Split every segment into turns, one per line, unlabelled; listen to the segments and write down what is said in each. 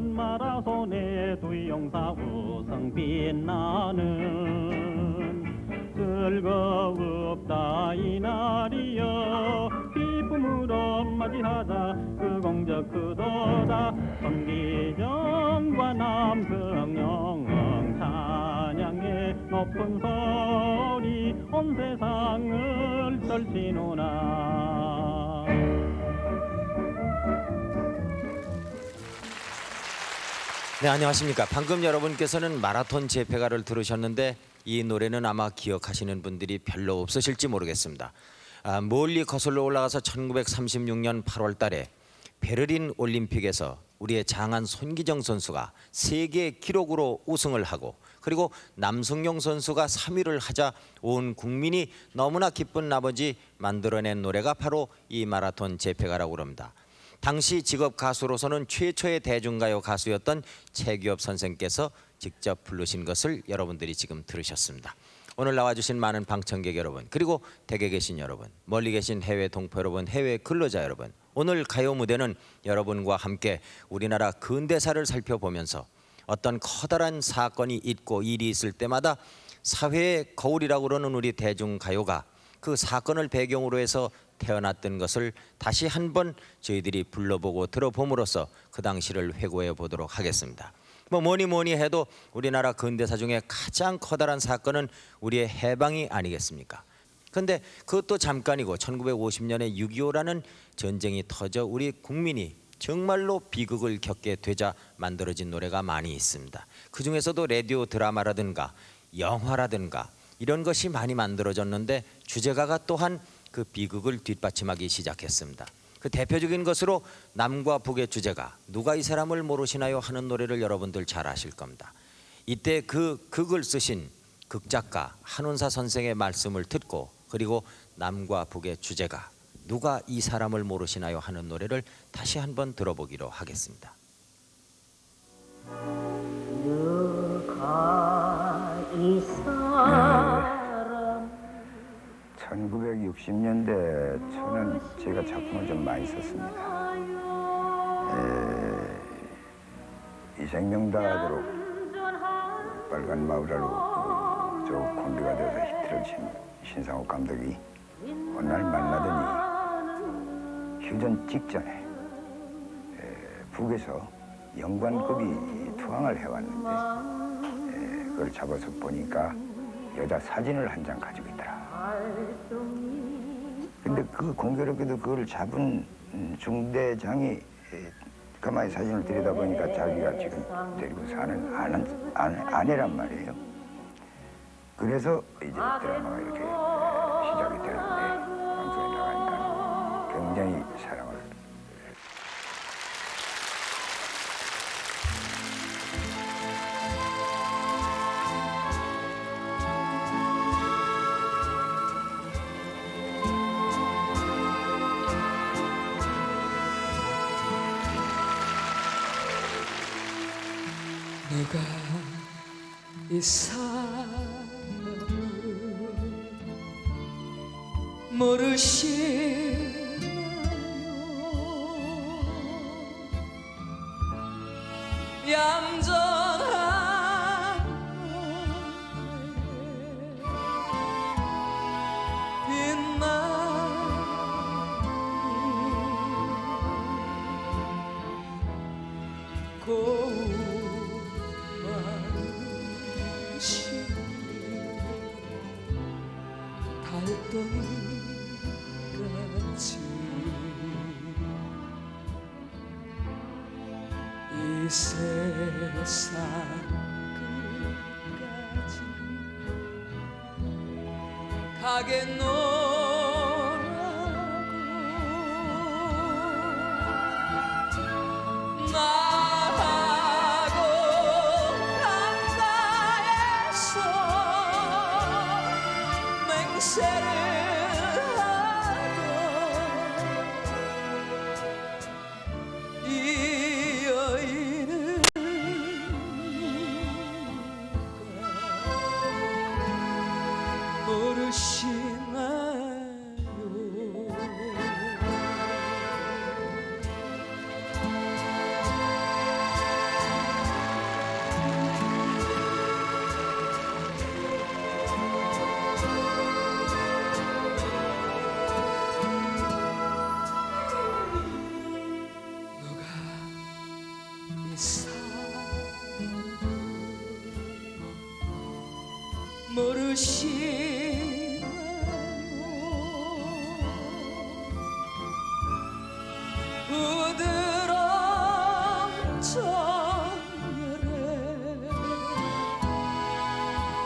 푸른 마라손에 두 용사 우성 빛나는 즐거웠다 이날이여 기쁨으로 맞이하자 그 공적 그도다 선기정과 남성영웅 찬양의 높은 소리 온 세상을 떨치노라.
네, 안녕하십니까. 방금 여러분께서는 마라톤 재패가를 들으셨는데 이 노래는 아마 기억하시는 분들이 별로 없으실지 모르겠습니다. 멀리 거슬러 올라가서 1936년 8월 달에 베를린 올림픽에서 우리의 장한 손기정 선수가 세계 기록으로 우승을 하고 그리고 남승용 선수가 3위를 하자 온 국민이 너무나 기쁜 나머지 만들어낸 노래가 바로 이 마라톤 재패가라고 합니다. 당시 직업 가수로서는 최초의 대중가요 가수였던 최규엽 선생께서 직접 부르신 것을 여러분들이 지금 들으셨습니다. 오늘 나와주신 많은 방청객 여러분, 그리고 댁에 계신 여러분, 멀리 계신 해외 동포 여러분, 해외 근로자 여러분, 오늘 가요 무대는 여러분과 함께 우리나라 근대사를 살펴보면서 어떤 커다란 사건이 있고 일이 있을 때마다 사회의 거울이라고 그러는 우리 대중가요가 그 사건을 배경으로 해서 태어났던 것을 다시 한번 저희들이 불러보고 들어봄으로써 그 당시를 회고해 보도록 하겠습니다. 뭐니 해도 우리나라 근대사 중에 가장 커다란 사건은 우리의 해방이 아니겠습니까? 그런데 그것도 잠깐이고 1950년에 6.25라는 전쟁이 터져 우리 국민이 정말로 비극을 겪게 되자 만들어진 노래가 많이 있습니다. 그 중에서도 라디오 드라마라든가 영화라든가 이런 것이 많이 만들어졌는데 주제가가 또한 그 비극을 뒷받침하기 시작했습니다. 그 대표적인 것으로 남과 북의 주제가 누가 이 사람을 모르시나요 하는 노래를 여러분들 잘 아실 겁니다. 이때 그 극을 쓰신 극작가 한운사 선생의 말씀을 듣고 그리고 남과 북의 주제가 누가 이 사람을 모르시나요 하는 노래를 다시 한번 들어보기로 하겠습니다.
누가 이 사람
1960년대 저는 제가 작품을 좀 많이 썼습니다. 이생명다하도록 빨간 마우라로 저 콤비가 되어서 히트를 친 신상욱 감독이 어느 날 만나더니 휴전 직전에 북에서 영관급이 투항을 해왔는데 그걸 잡아서 보니까 여자 사진을 한 장 가지고 있더라. 근데 그 공교롭게도 그걸 잡은 중대장이 가만히 사진을 들여다보니까 자기가 지금 데리고 사는 아내란 말이에요. 그래서 이제 드라마가 이렇게 시작이 되는데 방송에 나가니까 굉장히 사랑을
누가 이 사람을 모르시나요? 얌전한 빛나는 고운 달덩이같이 이 세상 끝까지 가겠노라고 나하고 강가에서 맹세를 하고 이 여인은 모르시나요? 부드러운 정열의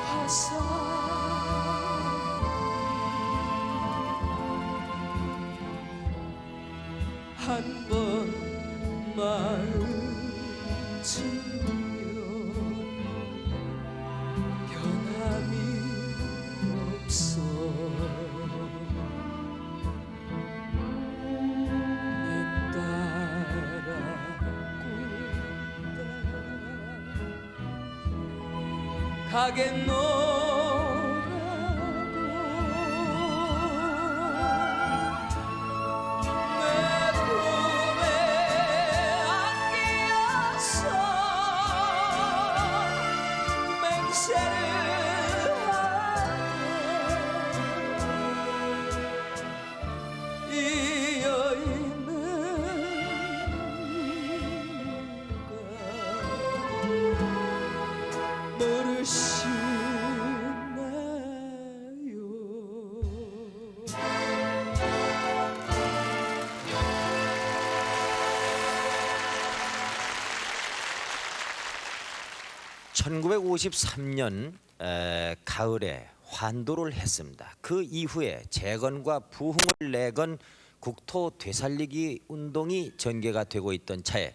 화살 한 번 마주치면 변함이 없어 가겠노라고 내 품에 안기어서 맹세를 하네 이 여인은 모르시나요?
1953년 가을에 환도를 했습니다. 그 이후에 재건과 부흥을 내건 국토 되살리기 운동이 전개가 되고 있던 차에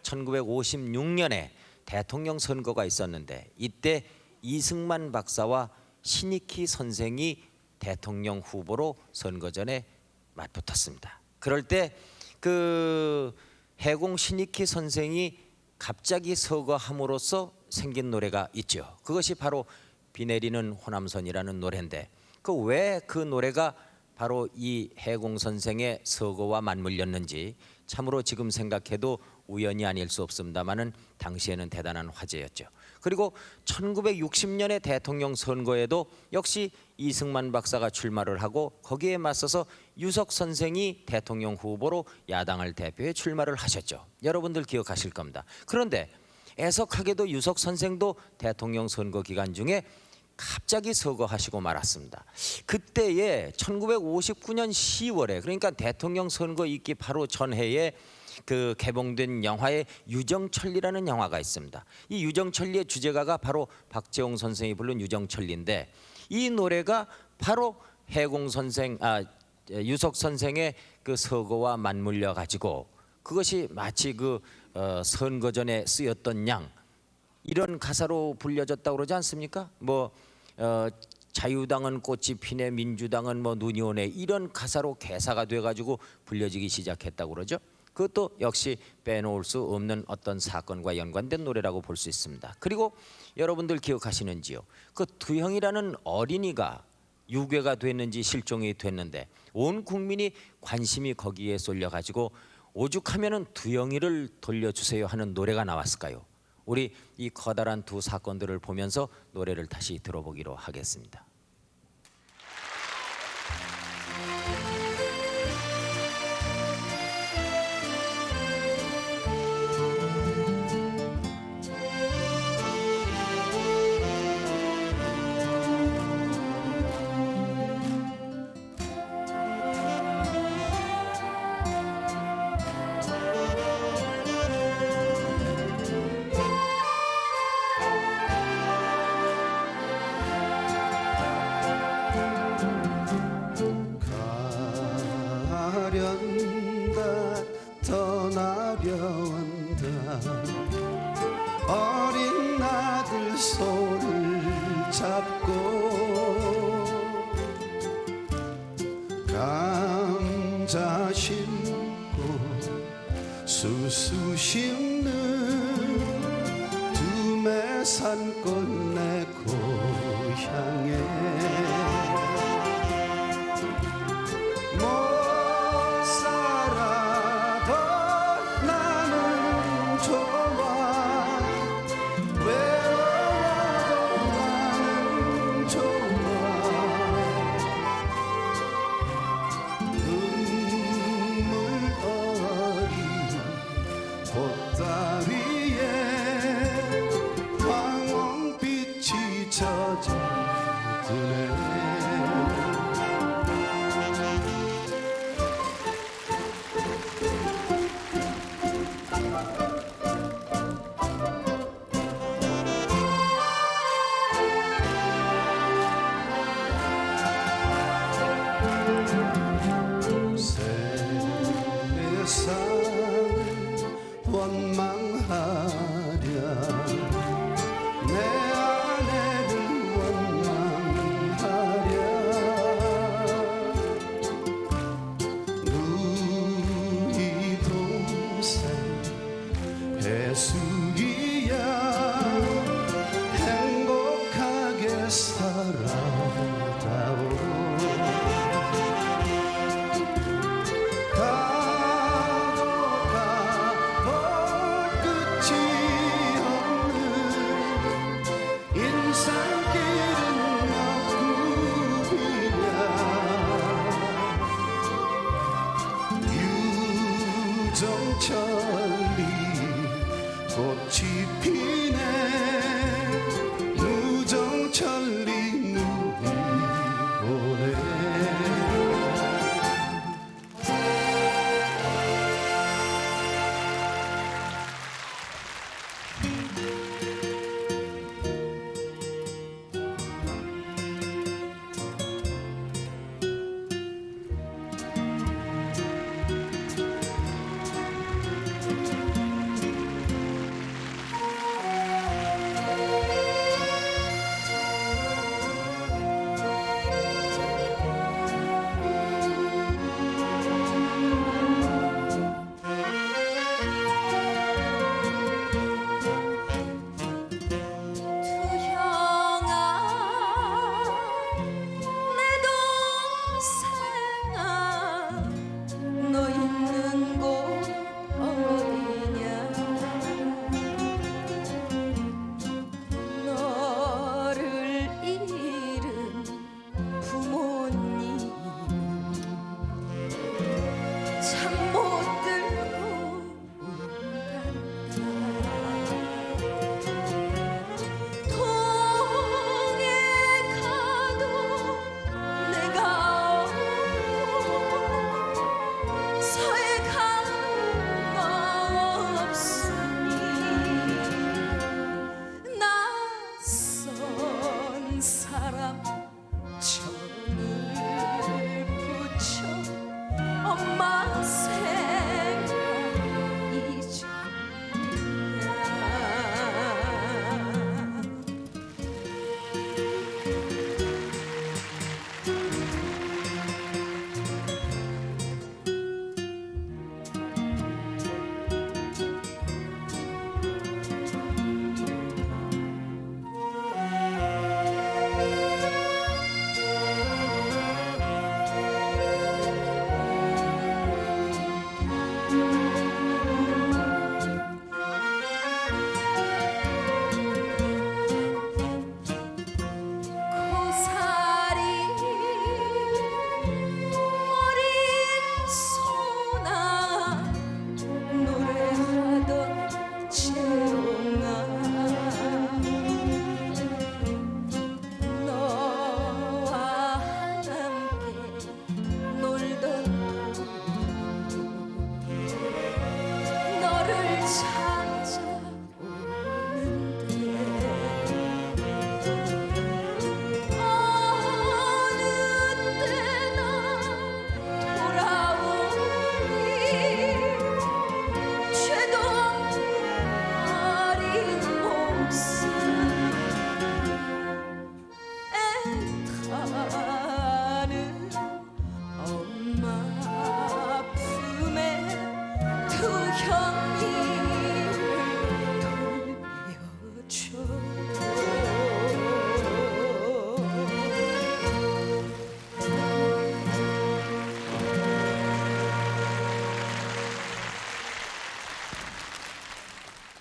1956년에 대통령 선거가 있었는데 이때 이승만 박사와 신익희 선생이 대통령 후보로 선거전에 맞붙었습니다. 그럴 때 그 해공 신익희 선생이 갑자기 서거함으로써 생긴 노래가 있죠. 그것이 바로 비 내리는 호남선이라는 노래인데 왜 그 노래가 바로 이 해공 선생의 서거와 맞물렸는지 참으로 지금 생각해도 우연이 아닐 수 없습니다만은 당시에는 대단한 화제였죠. 그리고 1960년의 대통령 선거에도 역시 이승만 박사가 출마를 하고 거기에 맞서서 유석 선생이 대통령 후보로 야당을 대표해 출마를 하셨죠. 여러분들 기억하실 겁니다. 그런데 애석하게도 유석 선생도 대통령 선거 기간 중에 갑자기 서거하시고 말았습니다. 그때에 1959년 10월에 그러니까 대통령 선거 있기 바로 전해에 그 개봉된 영화에 유정철리라는 영화가 있습니다. 이 유정철리의 주제가가 바로 박재홍 선생이 부른 유정철리인데 이 노래가 바로 해공 선생 유석 선생의 그 서거와 맞물려 가지고 그것이 마치 그 선거전에 쓰였던 양 이런 가사로 불려졌다고 그러지 않습니까? 자유당은 꽃이 피네 민주당은 눈이 오네 이런 가사로 개사가 돼가지고 불려지기 시작했다고 그러죠. 그것도 역시 빼놓을 수 없는 어떤 사건과 연관된 노래라고 볼 수 있습니다. 그리고 여러분들 기억하시는지요? 그 두형이라는 어린이가 유괴가 됐는지 실종이 됐는데 온 국민이 관심이 거기에 쏠려가지고 오죽하면은 두영이를 돌려주세요 하는 노래가 나왔을까요? 우리 이 커다란 두 사건들을 보면서 노래를 다시 들어보기로 하겠습니다.
가련다 떠나려온다 어린 아들 손을 잡고 감자 심고 수수 심는 두매산꽃 내 고향에 젖은 꽃이 피네 무정천리 눈이 오네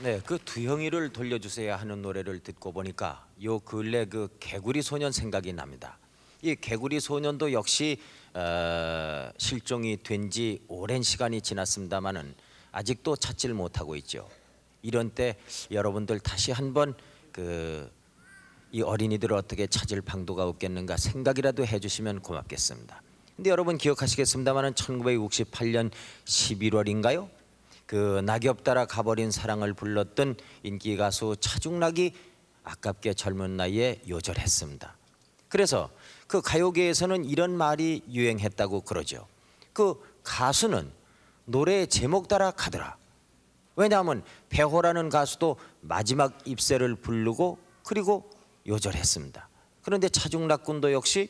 네, 그 두형이를 돌려주세요 하는 노래를 듣고 보니까 요 근래 그 개구리 소년 생각이 납니다. 이 개구리 소년도 역시 실종이 된 지 오랜 시간이 지났습니다마는 아직도 찾지를 못하고 있죠. 이런 때 여러분들 다시 한번 이 어린이들을 어떻게 찾을 방도가 없겠는가 생각이라도 해주시면 고맙겠습니다. 근데 여러분 기억하시겠습니다마는 1968년 11월인가요? 그 낙엽 따라 가버린 사랑을 불렀던 인기 가수 차중락이 아깝게 젊은 나이에 요절했습니다. 그래서 그 가요계에서는 이런 말이 유행했다고 그러죠. 그 가수는 노래의 제목 따라 가더라. 왜냐하면 배호라는 가수도 마지막 입새를 부르고 그리고 요절했습니다. 그런데 차중락 군도 역시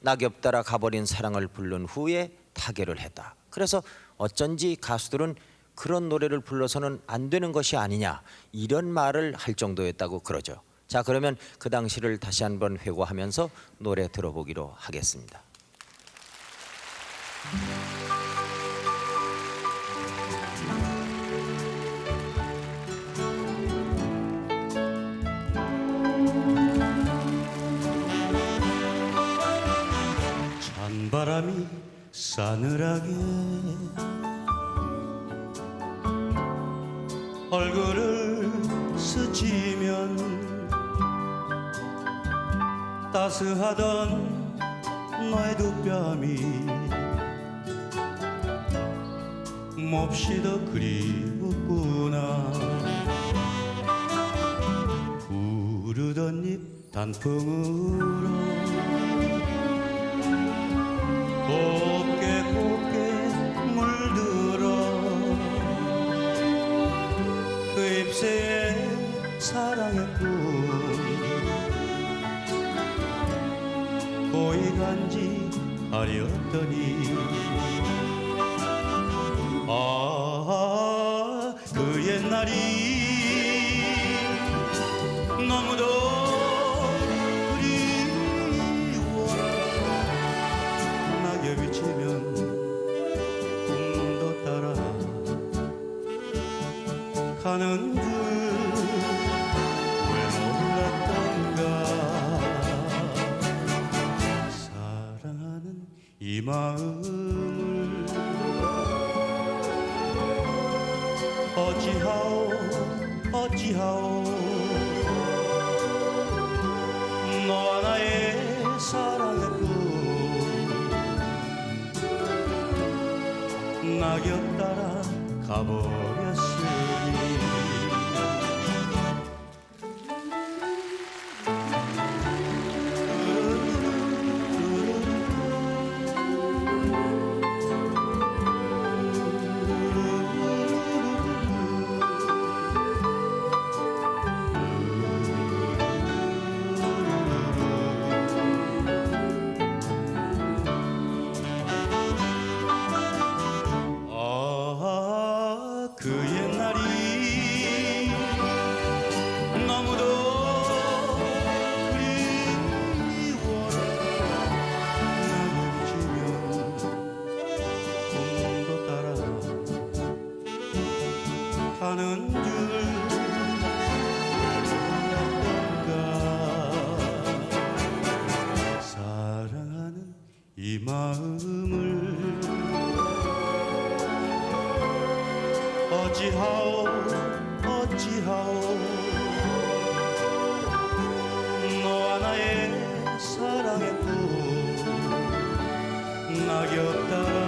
낙엽 따라 가버린 사랑을 부른 후에 타계를 했다. 그래서 어쩐지 가수들은 그런 노래를 불러서는 안 되는 것이 아니냐 이런 말을 할 정도였다고 그러죠. 자, 그러면 그 당시를 다시 한번 회고하면서 노래 들어보기로 하겠습니다.
찬바람이 싸늘하게 얼굴을
스치면 따스하던 너의 두 뺨이 몹시도 그리웠구나. 부르던 잎 단풍으로 곱게 곱게 물들어 그 잎새에 사랑의 꿈 고이 간직하렸더니 그 옛날이 너무도 그리워라. 낙엽이 지면 꿈도 따라 가는 줄 왜 몰랐던가. 사랑하는 이 마음을 어찌하오 어찌하오. 너와 나의 사랑의 꿈 낙엽 따라 가버렸으니. 그 옛날이 너무도 그리워라. 낙엽이 지면 꿈도 따라 가는 줄 몰랐던가. 사랑하는 이 마음을 어찌하오 어찌하오. 너와 나의 사랑의 꿈 낙엽 따라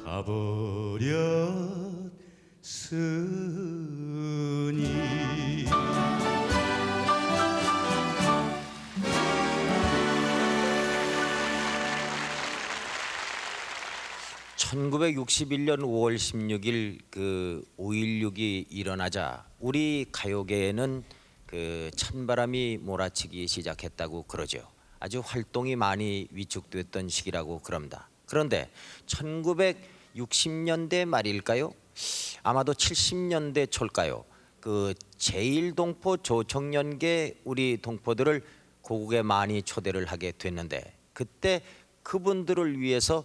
가버렸으니.
1961년 5월 16일 그 5.16이 일어나자 우리 가요계에는 그 찬바람이 몰아치기 시작했다고 그러죠. 아주 활동이 많이 위축됐던 시기라고 그럽니다. 그런데 1960년대 말일까요? 아마도 70년대 초일까요? 그 제1동포 조청년계 우리 동포들을 고국에 많이 초대를 하게 됐는데 그때 그분들을 위해서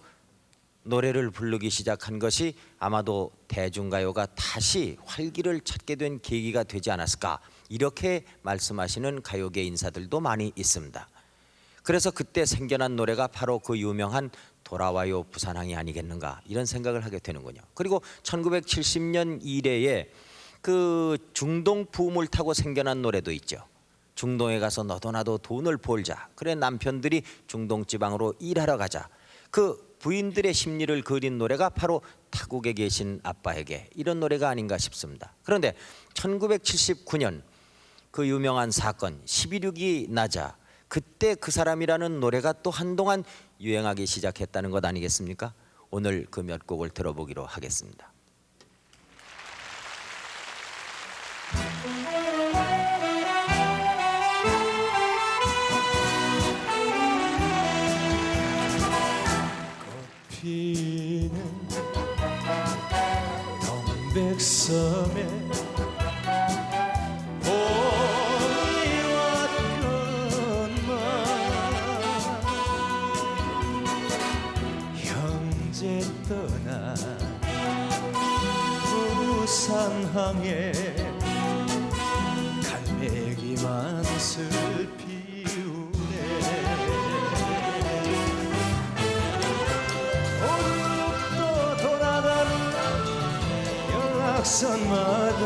노래를 부르기 시작한 것이 아마도 대중가요가 다시 활기를 찾게 된 계기가 되지 않았을까, 이렇게 말씀하시는 가요계 인사들도 많이 있습니다. 그래서 그때 생겨난 노래가 바로 그 유명한 돌아와요 부산항이 아니겠는가, 이런 생각을 하게 되는군요. 그리고 1970년 이래에 그 중동 붐을 타고 생겨난 노래도 있죠. 중동에 가서 너도 나도 돈을 벌자, 그래 남편들이 중동 지방으로 일하러 가자, 그 부인들의 심리를 그린 노래가 바로 타국에 계신 아빠에게, 이런 노래가 아닌가 싶습니다. 그런데 1979년 그 유명한 사건 11.6이 나자 그때 그 사람이라는 노래가 또 한동안 유행하기 시작했다는 것 아니겠습니까? 오늘 그 몇 곡을 들어보기로 하겠습니다.
피는 동백섬에 봄이 왔건만 형제 떠나 부산항에 갈매기만 슬피 선마다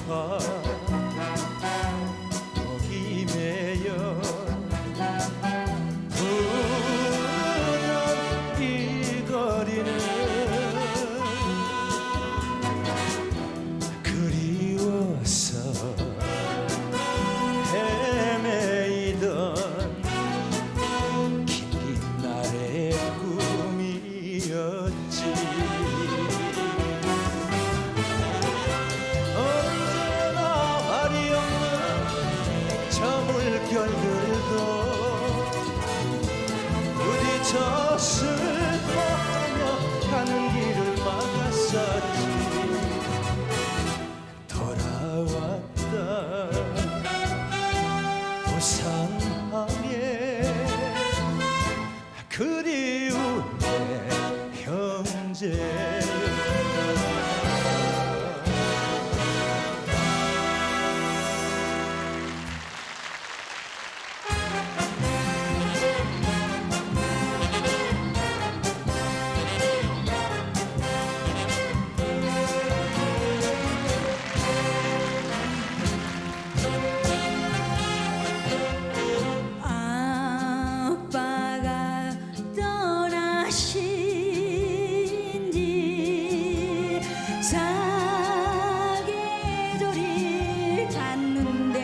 밭 거기 매여 부르던 이 거리는 그리워서 헤매이던 긴 날의 꿈이었지. 언제나 발이 없는 저 물결들도 부딪혀 슬퍼하며 가는 길을 막았었지. 돌아왔다 부산항에 그리움의 형제.
아빠가 떠나신 지 사계절이 갔는데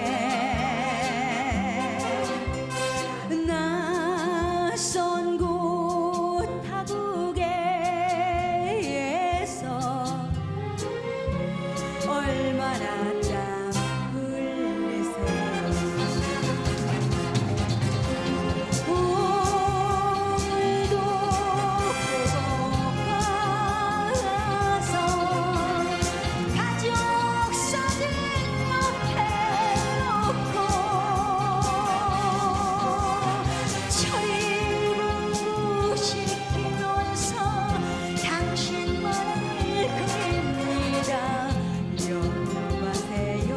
낯선 곳 타국에서 얼마나 땀 흘리세요. 오늘도 가서 가족 사진 옆에 놓고 저희 공부시키면서 당신만을 그립니다. 영원하세요.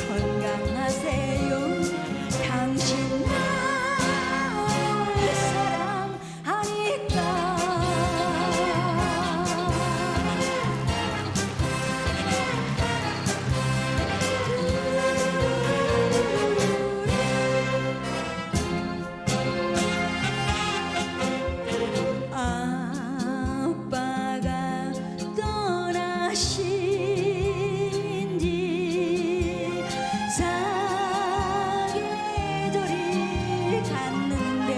건강하세요. 당신 나를 사랑하니까. 아빠가 떠나신 지 사계절이 갔는데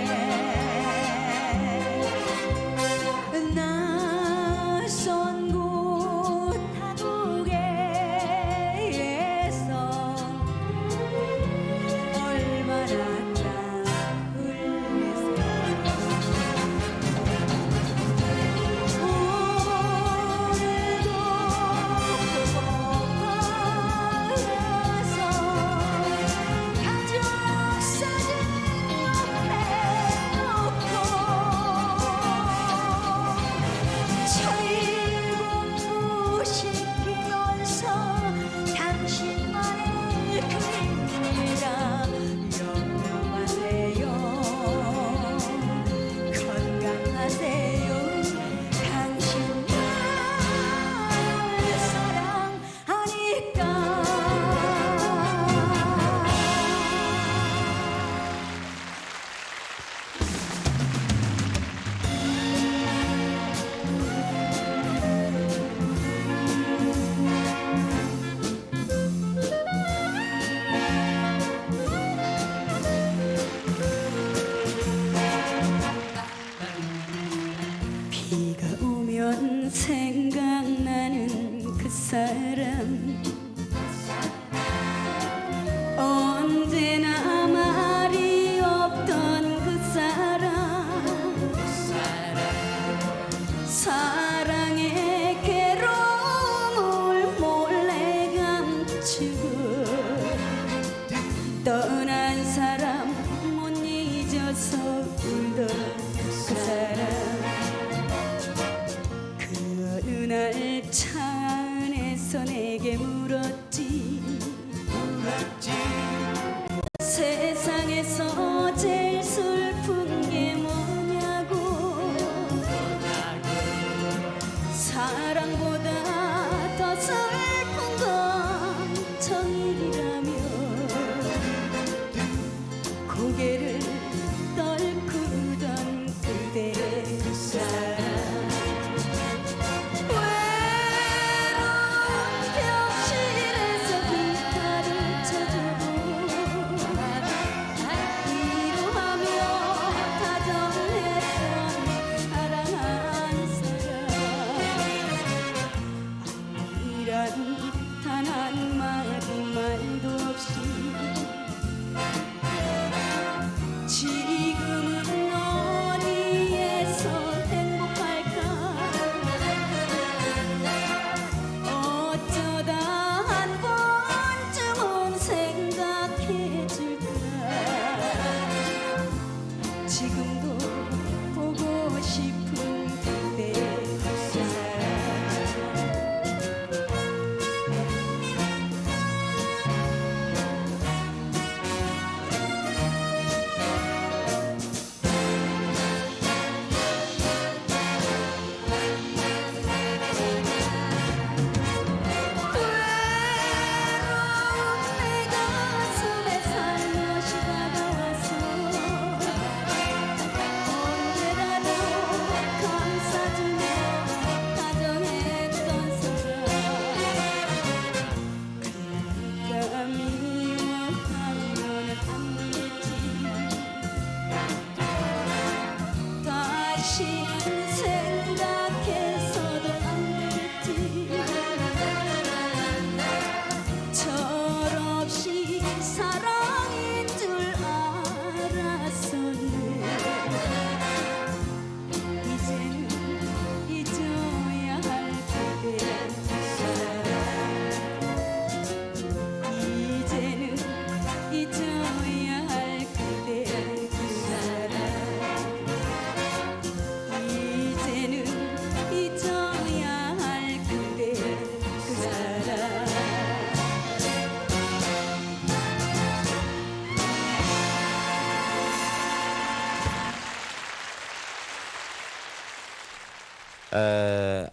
낯선 곳 타국에서 얼마나 땀 흘리세요. 오늘도 가서 가족 사진 옆에 놓고 저희 공부시키면서 당신만을 그립니다. 영원하세요. 건강하세요. 당신 나를 사랑하니까. 비가 오면 생각나는 그 사람 언제나 말이 없던 그 사람 사랑의 괴로움을 몰래 감추고 떠난 사람 못 잊어서 울던 그 사람 그 어느 날 차 안에서 내게 물었지 세상에서 제일 슬픈 게 뭐냐고 사랑보다 더 슬픈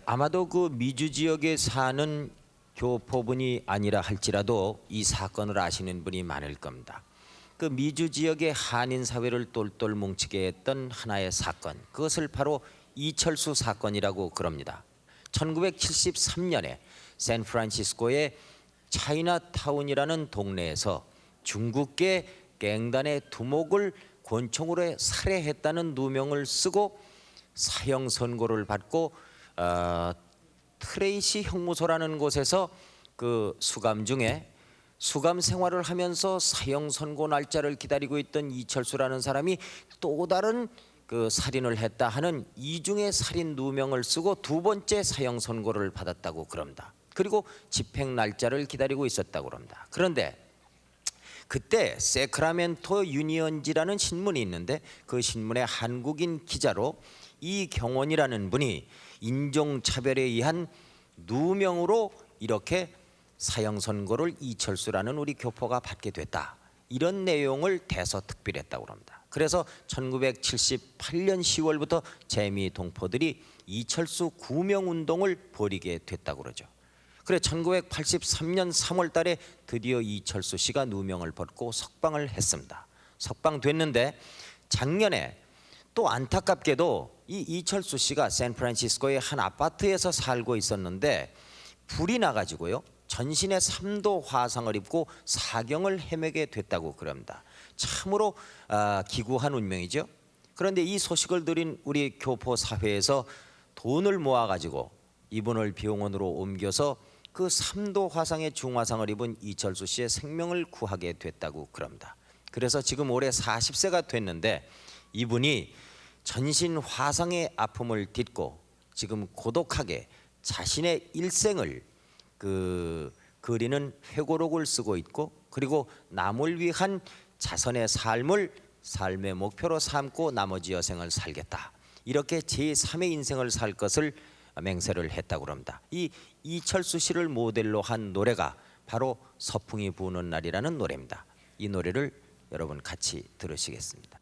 아마도 그 미주 지역에 사는 교포분이 아니라 할지라도 이 사건을 아시는 분이 많을 겁니다. 그 미주 지역의 한인 사회를 똘똘 뭉치게 했던 하나의 사건, 그것을 바로 이철수 사건이라고 그럽니다. 1973년에 샌프란시스코의 차이나타운이라는 동네에서 중국계 갱단의 두목을 권총으로 살해했다는 누명을 쓰고 사형 선고를 받고 트레이시 형무소라는 곳에서 그 수감 중에 수감 생활을 하면서 사형 선고 날짜를 기다리고 있던 이철수라는 사람이 또 다른 그 살인을 했다 하는 이중의 살인 누명을 쓰고 두 번째 사형 선고를 받았다고 그럽니다. 그리고 집행 날짜를 기다리고 있었다고 그럽니다. 그런데 그때 세크라멘토 유니언지라는 신문이 있는데 그 신문의 한국인 기자로 이경원이라는 분이 인종차별에 의한 누명으로 이렇게 사형 선고를 이철수라는 우리 교포가 받게 됐다, 이런 내용을 대서특필했다고 합니다. 그래서 1978년 10월부터 재미 동포들이 이철수 구명 운동을 벌이게 됐다고 그러죠. 그래 1983년 3월 달에 드디어 이철수 씨가 누명을 벗고 석방을 했습니다. 석방됐는데 작년에 또 안타깝게도 이 이철수 씨가 샌프란시스코의 한 아파트에서 살고 있었는데 불이 나가지고요 전신에 3도 화상을 입고 사경을 헤매게 됐다고 그럽니다. 참으로 기구한 운명이죠. 그런데 이 소식을 들은 우리 교포 사회에서 돈을 모아가지고 이분을 병원으로 옮겨서 그 3도 화상의 중화상을 입은 이철수 씨의 생명을 구하게 됐다고 그럽니다. 그래서 지금 올해 40세가 됐는데 이분이 전신 화상의 아픔을 딛고 지금 고독하게 자신의 일생을 그리는 회고록을 쓰고 있고, 그리고 남을 위한 자선의 삶의 목표로 삼고 나머지 여생을 살겠다, 이렇게 제3의 인생을 살 것을 맹세를 했다고 합니다. 이 이철수 씨를 모델로 한 노래가 바로 서풍이 부는 날이라는 노래입니다. 이 노래를 여러분 같이 들으시겠습니다.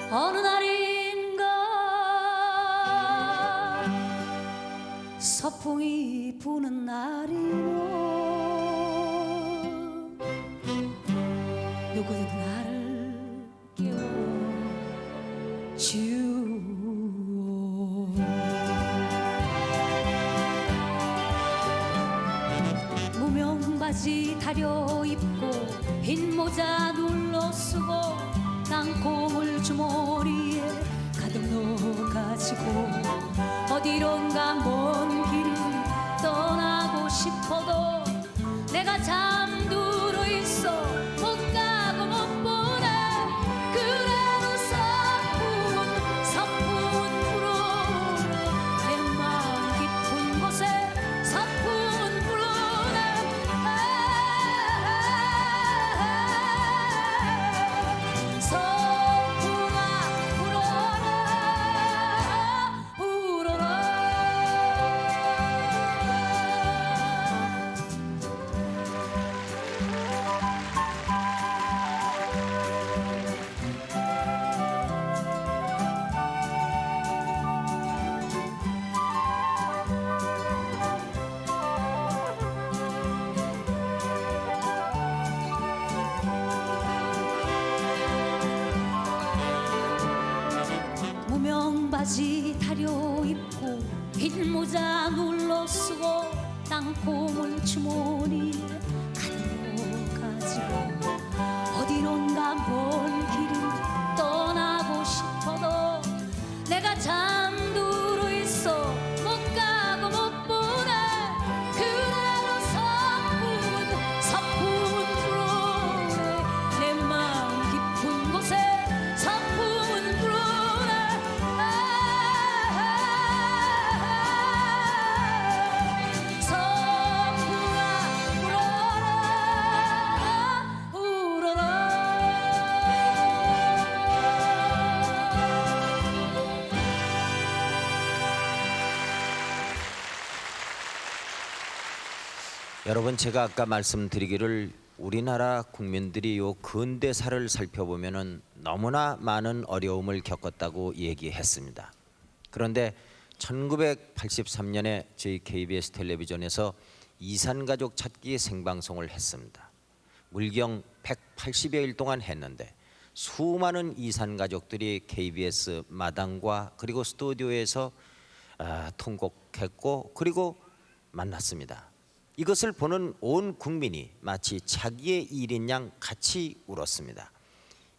어느 날인가 서풍이 부는 날이고 누구든 나를 깨워주오. 무명바지 다려입고 흰 모자 눌러쓰고 땅콩을 주머니에 가득 넣어가지고 어디론가 먼 길을 떠나고 싶어도 내가 잠들어 있어 못 가고 못 보내. 그래도 서풍은 불어오네. 내 마음 깊은 곳에 서풍은 불어오네. 무명바지 다려입고 흰 모자 눌러쓰고 땅콩을 주머니에 가득 넣어가지고 어디론가 먼 길을 떠나고 싶어도 내가 잠들어 있어 못 가고 못 보내. 그래도 서풍은 불어오네. 내 마음 깊은 곳에 서풍은 불어오네. 서풍아 불어라
여러분, 제가 아까 말씀드리기를 우리나라 국민들이 요 근대사를 살펴보면은 너무나 많은 어려움을 겪었다고 얘기했습니다. 그런데 1983년에 저희 KBS 텔레비전에서 이산가족 찾기 생방송을 했습니다. 물경 180여일 동안 했는데 수많은 이산가족들이 KBS 마당과 그리고 스튜디오에서 통곡했고 그리고 만났습니다. 이것을 보는 온 국민이 마치 자기의 일인 양 같이 울었습니다.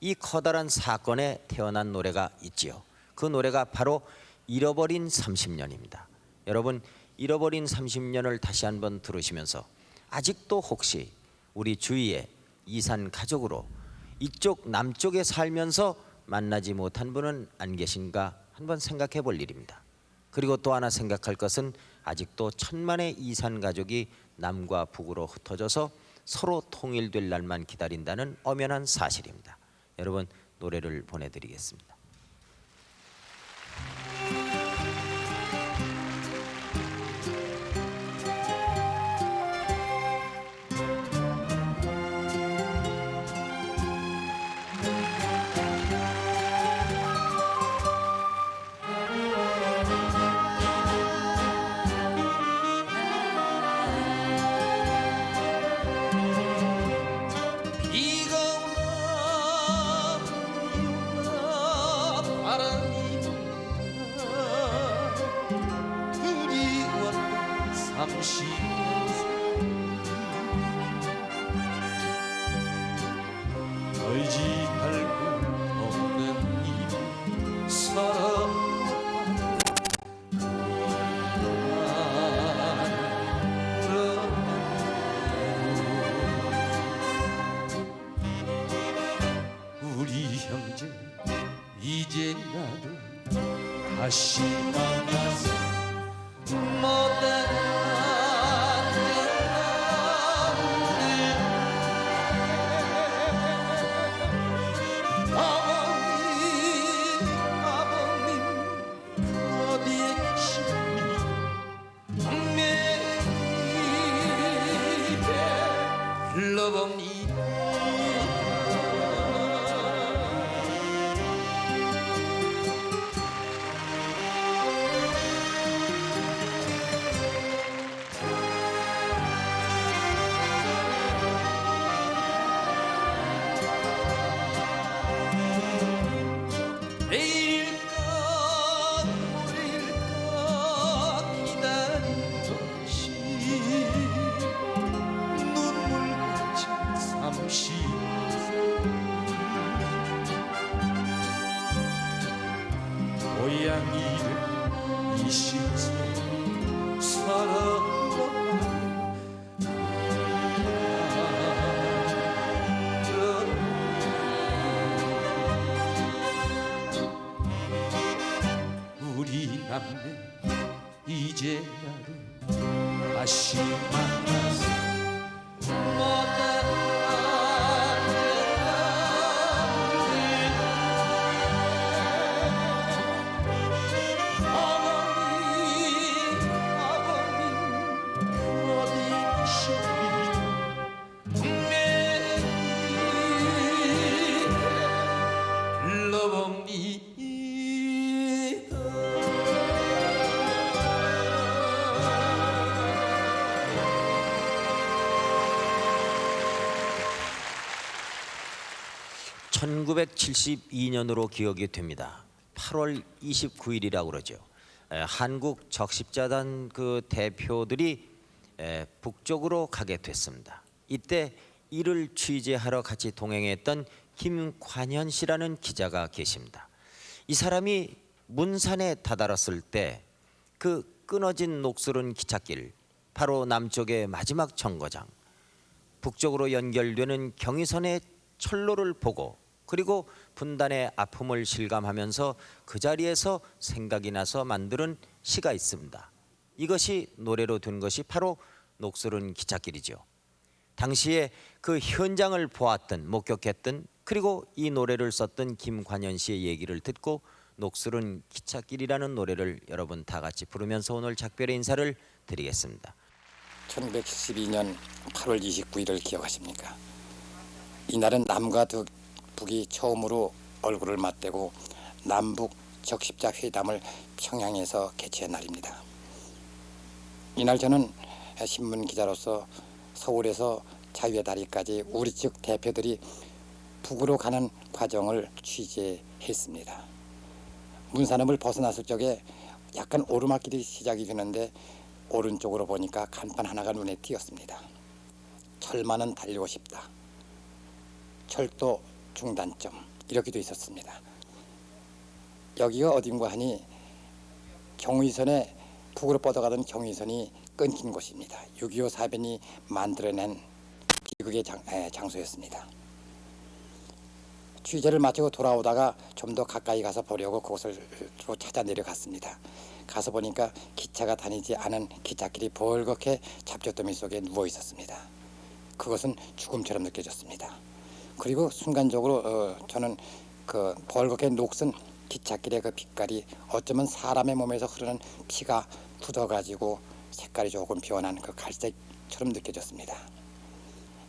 이 커다란 사건에 태어난 노래가 있지요. 그 노래가 바로 잃어버린 30년입니다. 여러분, 잃어버린 30년을 다시 한번 들으시면서 아직도 혹시 우리 주위에 이산 가족으로 이쪽 남쪽에 살면서 만나지 못한 분은 안 계신가 한번 생각해 볼 일입니다. 그리고 또 하나 생각할 것은 아직도 천만의 이산 가족이 남과 북으로 흩어져서 서로 통일될 날만 기다린다는 엄연한 사실입니다. 여러분, 노래를 보내드리겠습니다.
의지할 구 없는 이 사랑 우리 형제 이제라도 다시 만나서 못된 내일까 모레일까 기다린 듯이 눈물 맺힌 삼시 고양이를 이 시세 사랑하는 우리 남매 이제라도 다시 만나서
(1972년으로) 기억이 됩니다. 8월 29일이라고 그러죠. 한국 적십자단 그 대표들이 북쪽으로 가게 됐습니다. 이때 이를 취재하러 같이 동행했던 김관현 씨라는 기자가 계십니다. 이 사람이 문산에 다다랐을 때 그 끊어진 녹슬은 기찻길, 바로 남쪽의 마지막 정거장, 북쪽으로 연결되는 경의선의 철로를 보고 그리고 분단의 아픔을 실감하면서 그 자리에서 생각이 나서 만드는 시가 있습니다. 이것이 노래로 된 것이 바로 녹슬은 기찻길이죠. 당시에 그 현장을 보았던, 목격했던, 그리고 이 노래를 썼던 김관현 씨의 얘기를 듣고 녹슬은 기찻길이라는 노래를 여러분 다 같이 부르면서 오늘 작별의 인사를 드리겠습니다.
1972년 8월 29일을 기억하십니까? 이날은 남과 북이 처음으로 얼굴을 맞대고 남북 적십자 회담을 평양에서 개최한 날입니다. 이날 저는 신문 기자로서 서울에서 자유의 다리까지 우리 측 대표들이 북으로 가는 과정을 취재했습니다. 문산읍을 벗어났을 적에 약간 오르막길이 시작이 되는데 오른쪽으로 보니까 간판 하나가 눈에 띄었습니다. 철만은 달리고 싶다. 철도 중단점 이렇게 돼 있었습니다. 여기가 어딘가 하니 경의선에 북으로 뻗어가던 경의선이 끊긴 곳입니다. 6.25 사변이 만들어낸 비극의 장소였습니다. 취재를 마치고 돌아오다가 좀 더 가까이 가서 보려고 그곳으로 찾아 내려갔습니다. 가서 보니까 기차가 다니지 않은 기찻길이 벌겋게 잡초더미 속에 누워 있었습니다. 그것은 죽음처럼 느껴졌습니다. 그리고 순간적으로 저는 그 벌겋게 녹슨 기찻길의 그 빛깔이 어쩌면 사람의 몸에서 흐르는 피가 굳어가지고 색깔이 조금 변한 그 갈색처럼 느껴졌습니다.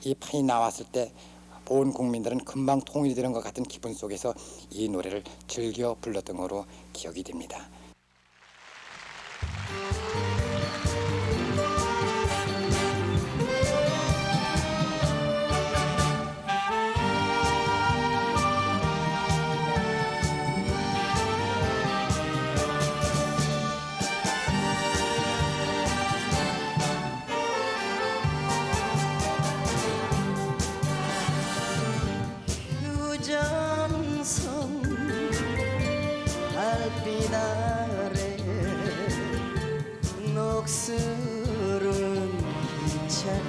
이 판이 나왔을 때 온 국민들은 금방 통일이 되는 것 같은 기분 속에서 이 노래를 즐겨 불렀던 것으로 기억이 됩니다.
유정성 달빛 아래 녹슬은 기차